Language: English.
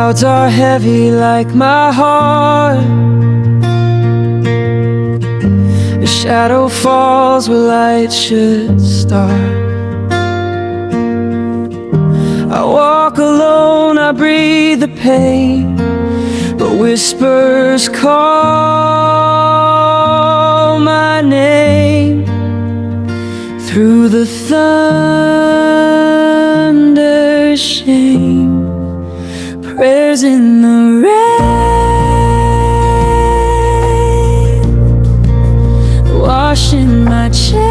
Clouds are heavy like my heart. A shadow falls where light should start. I walk alone, I breathe the pain, but whispers call my name. Through the thunder's shame, prayers in the rain, washing my chains.